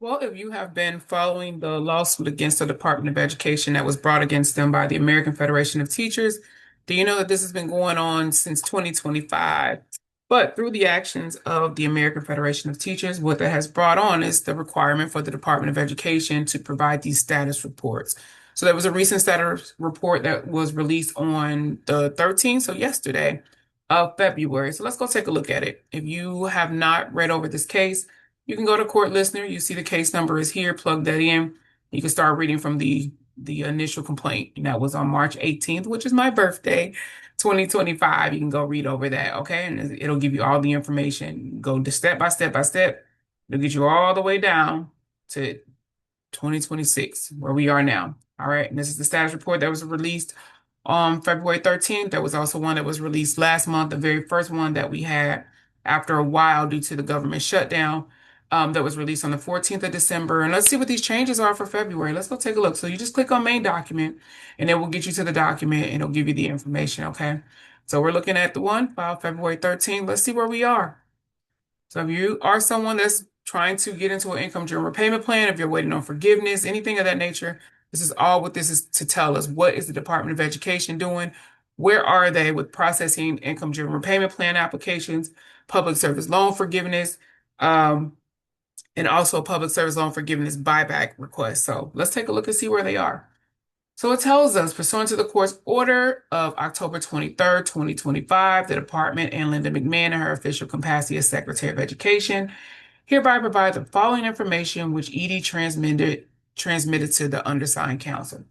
Well, if you have been following the lawsuit against the Department of Education that was brought against them by the American Federation of Teachers, do you know that this has been going on since 2025? But through the actions of the American Federation of Teachers, what that has brought on is the requirement for the Department of Education to provide these status reports. So there was a recent status report that was released on the 13th, so yesterday of February. So let's go take a look at it. If you have not read over this case, you can go to court listener. You see the case number is here. Plug that in. You can start reading from the initial complaint. And that was on March 18th, which is my birthday, 2025. You can go read over that, okay? And it'll give you all the information. Go to step by step by step. It'll get you all the way down to 2026, where we are now. All right. And this is the status report that was released on February 13th. There was also one that was released last month, the very first one that we had after a while due to the government shutdown, that was released on the 14th of December. And let's see what these changes are for February. Let's go take a look. So you just click on main document and it will get you to the document and it'll give you the information. Okay. So we're looking at the one filed February 13th. Let's see where we are. So if you are someone that's trying to get into an income driven repayment plan, if you're waiting on forgiveness, anything of that nature, this is all what this is to tell us. What is the Department of Education doing? Where are they with processing income driven repayment plan applications, public service loan forgiveness, um, and also public service loan forgiveness buyback requests? So let's take a look and see where they are. So it tells us, pursuant to the court's order of October 23rd, 2025, the department and Linda McMahon in her official capacity as Secretary of Education hereby provide the following information which ED transmitted to the undersigned counsel.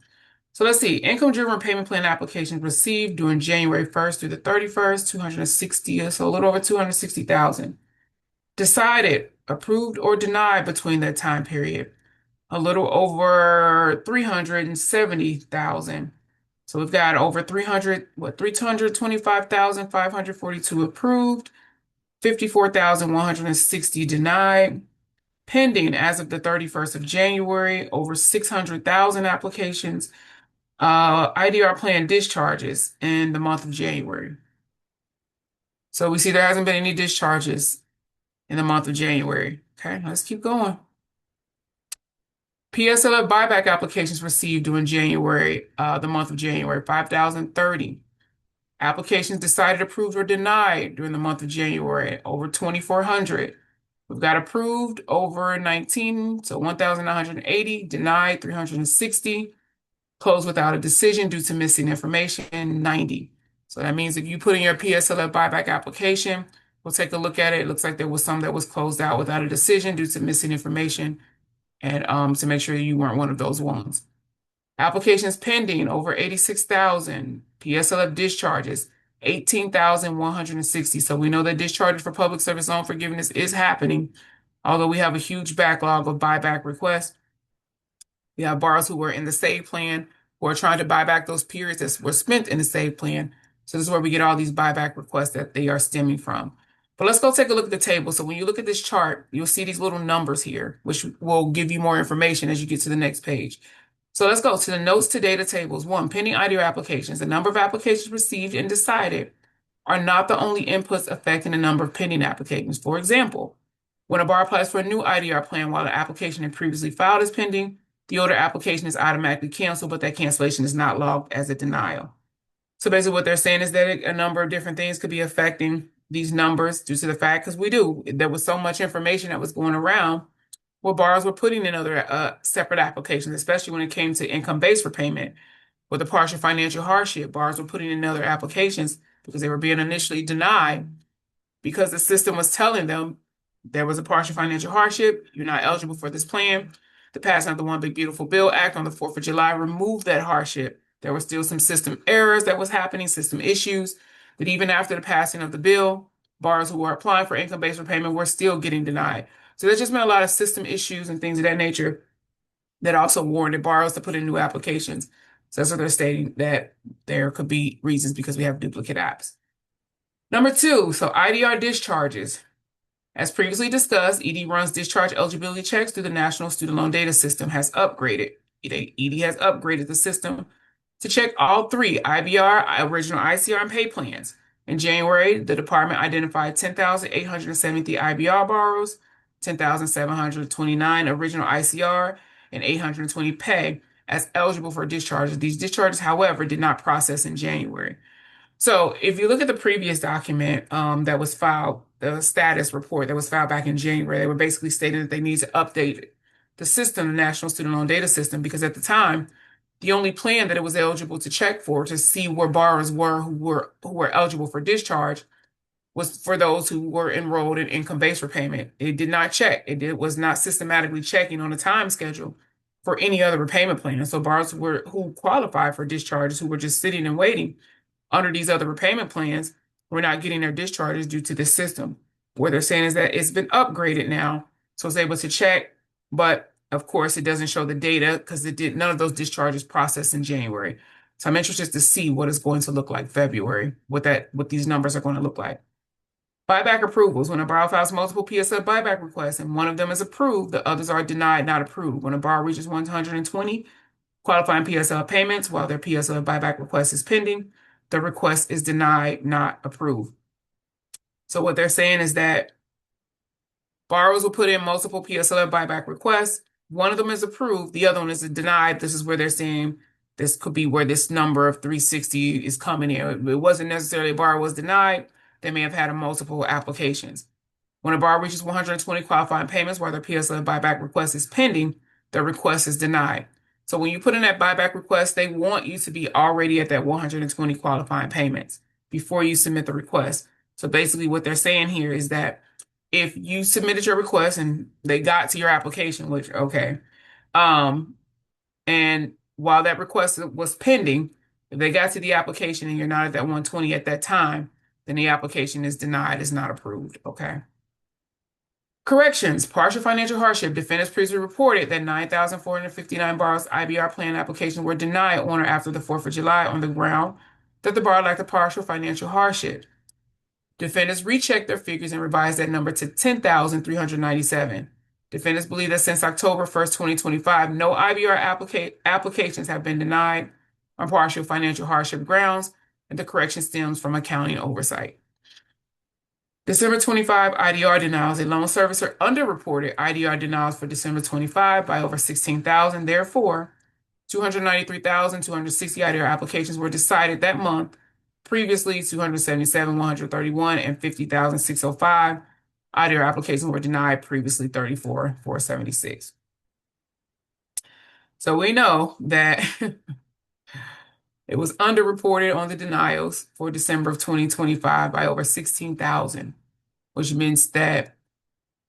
So let's see, income-driven repayment plan applications received during January 1st through the 31st, 260, so a little over 260,000. Decided, approved, or denied between that time period, a little over 370,000. So we've got over 325,542 approved, 54,160 denied. Pending as of the 31st of January, over 600,000 applications. IDR plan discharges in the month of January. So we see there hasn't been any discharges in the month of January. Okay, let's keep going. PSLF buyback applications received during January, the month of January, 5,030. Applications decided, approved, or denied during the month of January, over 2,400. We've got approved over 19, so 1,980, denied 360, closed without a decision due to missing information, 90. So that means if you put in your PSLF buyback application, we'll take a look at it. It looks like there was some that was closed out without a decision due to missing information, and to make sure you weren't one of those ones. Applications pending, over 86,000. PSLF discharges, 18,160. So we know that discharges for public service loan forgiveness is happening, although we have a huge backlog of buyback requests. We have borrowers who were in the SAVE plan who are trying to buy back those periods that were spent in the SAVE plan. So this is where we get all these buyback requests that they are stemming from. But let's go take a look at the table. So when you look at this chart, you'll see these little numbers here, which will give you more information as you get to the next page. So let's go to the notes to data tables. One, pending IDR applications. The number of applications received and decided are not the only inputs affecting the number of pending applications. For example, when a bar applies for a new IDR plan while the application had previously filed is pending, the older application is automatically canceled, but that cancellation is not logged as a denial. So basically what they're saying is that a number of different things could be affecting these numbers due to the fact, because there was so much information that was going around where borrowers were putting in other separate applications, especially when it came to income-based repayment. With the partial financial hardship, borrowers were putting in other applications because they were being initially denied because the system was telling them there was a partial financial hardship, you're not eligible for this plan. The passing of the One Big Beautiful Bill Act on the 4th of July removed that hardship. There were still some system errors that was happening, system issues, that even after the passing of the bill, borrowers who were applying for income-based repayment were still getting denied. So there's just been a lot of system issues and things of that nature that also warranted borrowers to put in new applications. So that's what they're stating, that there could be reasons because we have duplicate apps. Number two, so IDR discharges. As previously discussed, ED runs discharge eligibility checks through the National Student Loan Data System has upgraded. ED has upgraded the system to check all three IBR, original ICR, and pay plans. In January, the department identified 10,870 IBR borrowers, 10,729 original ICR, and 820 pay as eligible for discharges. These discharges, however, did not process in January. So if you look at the previous document that was filed, the status report that was filed back in January, they were basically stating that they need to update the system, the National Student Loan Data System, because at the time, the only plan that it was eligible to check for to see where borrowers were who were eligible for discharge was for those who were enrolled in income-based repayment. It did not check. Was not systematically checking on a time schedule for any other repayment plan. So borrowers who qualified for discharges, who were just sitting and waiting under these other repayment plans, were not getting their discharges due to this system. What they're saying is that it's been upgraded now, so it's able to check, but of course it doesn't show the data because none of those discharges processed in January. So I'm interested to see what it's going to look like February, what these numbers are going to look like. Buyback approvals. When a borrower files multiple PSL buyback requests and one of them is approved, the others are denied, not approved. When a borrower reaches 120 qualifying PSL payments while their PSL buyback request is pending, the request is denied, not approved. So what they're saying is that borrowers will put in multiple PSL buyback requests. One of them is approved, the other one is denied. This is where they're saying this could be where this number of 360 is coming in. It wasn't necessarily a borrower was denied. They may have had multiple applications. When a borrower reaches 120 qualifying payments while their PSL buyback request is pending, their request is denied. So when you put in that buyback request, they want you to be already at that 120 qualifying payments before you submit the request. So basically what they're saying here is that if you submitted your request and they got to your application, which, okay, and while that request was pending, if they got to the application and you're not at that 120 at that time, then the application is denied, is not approved, okay? Corrections, partial financial hardship. Defendants previously reported that 9,459 borrowers' IBR plan applications were denied on or after the 4th of July on the ground that the borrower lacked a partial financial hardship. Defendants rechecked their figures and revised that number to 10,397. Defendants believe that since October 1st, 2025, no IBR applications have been denied on partial financial hardship grounds, and the correction stems from accounting oversight. December 25 IDR denials. A loan servicer underreported IDR denials for December 25 by over 16,000. Therefore, 293,260 IDR applications were decided that month. Previously, 277,131 and 50,605 IDR applications were denied. Previously, 34,476. So we know that it was underreported on the denials for December of 2025 by over 16,000, which means that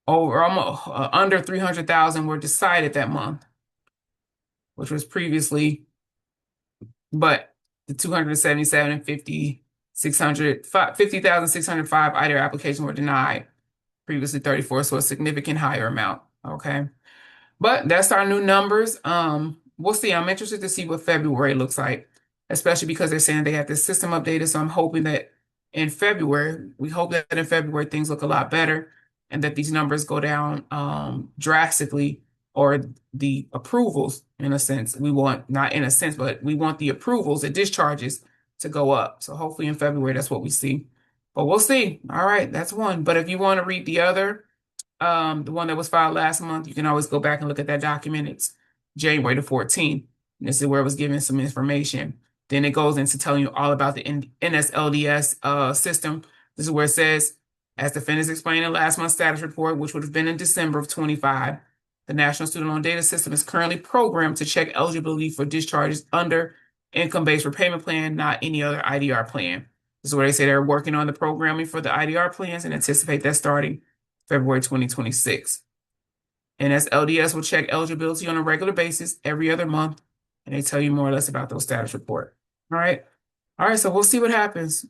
under 300,000 were decided that month, which was previously, but the 277 and 50,605 IDR applications were denied, previously 34, so a significant higher amount, okay? But that's our new numbers. We'll see. I'm interested to see what February looks like, especially because they're saying they have this system updated. So I'm hoping that in February, things look a lot better and that these numbers go down drastically, or the approvals, in a sense. Not in a sense, but we want the approvals, the discharges to go up. So hopefully in February, that's what we see. But we'll see. All right, that's one. But if you want to read the other, the one that was filed last month, you can always go back and look at that document. It's January the 14th. And this is where it was given some information. Then it goes into telling you all about the NSLDS system. This is where it says, as defendants explained in last month's status report, which would have been in December of 25, the National Student Loan Data System is currently programmed to check eligibility for discharges under income-based repayment plan, not any other IDR plan. This is where they say they're working on the programming for the IDR plans and anticipate that starting February 2026. NSLDS will check eligibility on a regular basis every other month, and they tell you more or less about those status report. All right. So we'll see what happens.